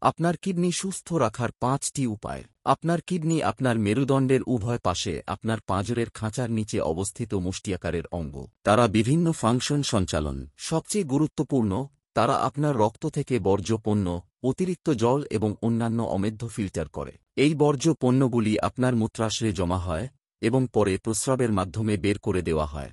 আপনার কিডনি সুস্থ রাখার 5টি উপায়। আপনার কিডনি আপনার মেরুদণ্ডের উভয় পাশে আপনার পাঁজরের খাঁচার নিচে অবস্থিত মুষ্টিয়াকারের অঙ্গ। তারা বিভিন্ন ফাংশন সঞ্চালন। সবচেয়ে গুরুত্বপূর্ণ, তারা আপনার রক্ত থেকে বর্জ্য পণ্য, অতিরিক্ত জল এবং অন্যান্য অমেধ্য ফিল্টার করে। এই বর্জ্য পণ্যগুলি আপনার মূত্রাশয়ে জমা হয় এবং পরে প্রস্রাবের মাধ্যমে বের করে দেওয়া হয়।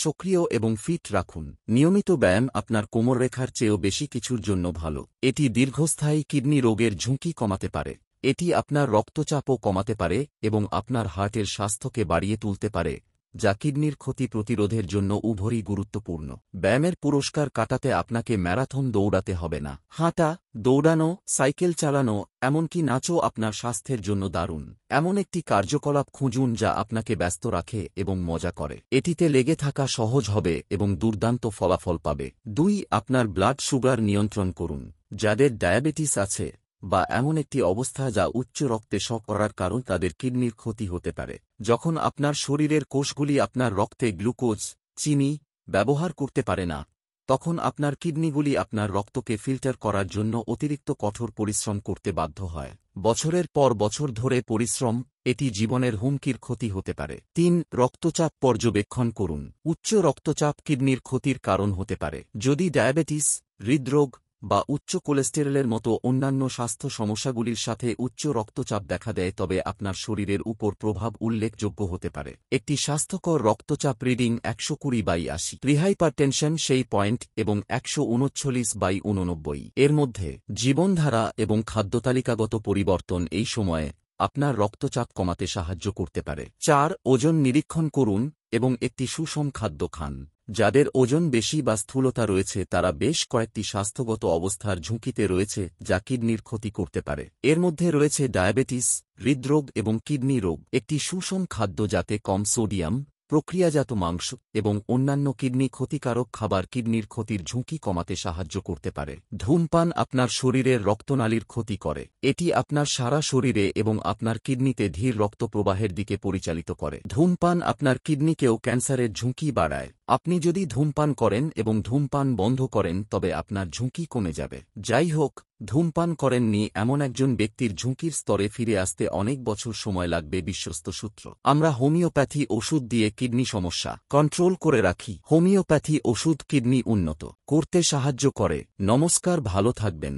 সক্রিয় এবং ফিট রাখুন। নিয়মিত ব্যায়াম আপনার কোমররেখার চেয়েও বেশি কিছুর জন্য ভালো। এটি দীর্ঘস্থায়ী কিডনি রোগের ঝুঁকি কমাতে পারে। এটি আপনার রক্তচাপও কমাতে পারে এবং আপনার হার্টের স্বাস্থ্যকে বাড়িয়ে তুলতে পারে, যা কিডনির ক্ষতি প্রতিরোধের জন্য উভয়ই গুরুত্বপূর্ণ। ব্যায়ামের পুরস্কার কাটাতে আপনাকে ম্যারাথন দৌড়াতে হবে না। হাঁটা, দৌড়ানো, সাইকেল চালানো, এমনকি নাচও আপনার স্বাস্থ্যের জন্য দারুণ। এমন একটি কার্যকলাপ খুঁজুন যা আপনাকে ব্যস্ত রাখে এবং মজা করে। এটিতে লেগে থাকা সহজ হবে এবং দুর্দান্ত ফলাফল পাবে। 2. আপনার ব্লাড সুগার নিয়ন্ত্রণ করুন। যাদের ডায়াবেটিস আছে বা এমন একটি অবস্থা যা উচ্চ রক্তে শর্করার কারণ, তাদের কিডনির ক্ষতি হতে পারে। যখন আপনার শরীরের কোষগুলি আপনার রক্তে গ্লুকোজ, চিনি ব্যবহার করতে পারে না, তখন আপনার কিডনিগুলি আপনার রক্তকে ফিল্টার করার জন্য অতিরিক্ত কঠোর পরিশ্রম করতে বাধ্য হয়। বছরের পর বছর ধরে পরিশ্রম, এটি জীবনের হুমকির ক্ষতি হতে পারে। 3. রক্তচাপ পর্যবেক্ষণ করুন। উচ্চ রক্তচাপ কিডনির ক্ষতির কারণ হতে পারে। যদি ডায়াবেটিস, হৃদরোগ বা উচ্চ কোলেস্টেরলের মতো অন্যান্য স্বাস্থ্য সমস্যাগুলির সাথে উচ্চ রক্তচাপ দেখা দেয়, তবে আপনার শরীরের উপর প্রভাব উল্লেখযোগ্য হতে পারে। একটি স্বাস্থ্যকর রক্তচাপ রিডিং 120/80। প্রিহাইপারটেনশন সেই পয়েন্ট এবং 139/89 এর মধ্যে। জীবনধারা এবং খাদ্যতালিকাগত পরিবর্তন এই সময়ে আপনার রক্তচাপ কমাতে সাহায্য করতে পারে। 4. ওজন নিরীক্ষণ করুন এবং একটি সুষম খাদ্য খান। যাদের ওজন বেশি বা স্থূলতা রয়েছে তারা বেশ কয়েকটি স্বাস্থ্যগত অবস্থার ঝুঁকিতে রয়েছে যা কিডনির ক্ষতি করতে পারে। এর মধ্যে রয়েছে ডায়াবেটিস, হৃদরোগ এবং কিডনি রোগ। একটি সুষম খাদ্য যাতে কম সোডিয়াম, প্রক্রিয়াজাত মাংস এবং অন্যান্য কিডনি ক্ষতিকারক খাবার কিডনির ক্ষতির ঝুঁকি কমাতে সাহায্য করতে পারে। ধূমপান আপনার শরীরের রক্তনালীর ক্ষতি করে। এটি আপনার সারা শরীরে এবং আপনার কিডনিতে ধীর রক্ত প্রবাহের দিকে পরিচালিত করে। ধূমপান আপনার কিডনিকেও ক্যান্সারের ঝুঁকি বাড়ায়। আপনি যদি ধূমপান করেন এবং ধূমপান বন্ধ করেন তবে আপনার ঝুঁকি কমে যাবে। যাই হোক, ধূমপান করেননি এমন একজন ব্যক্তির ঝুঁকির স্তরে ফিরে আসতে অনেক বছর সময় লাগবে। বিশ্বস্ত সূত্র। আমরা হোমিওপ্যাথি ওষুধ দিয়ে কিডনি সমস্যা কন্ট্রোল করে রাখি। হোমিওপ্যাথি ওষুধ কিডনি উন্নত করতে সাহায্য করে। নমস্কার, ভালো থাকবেন।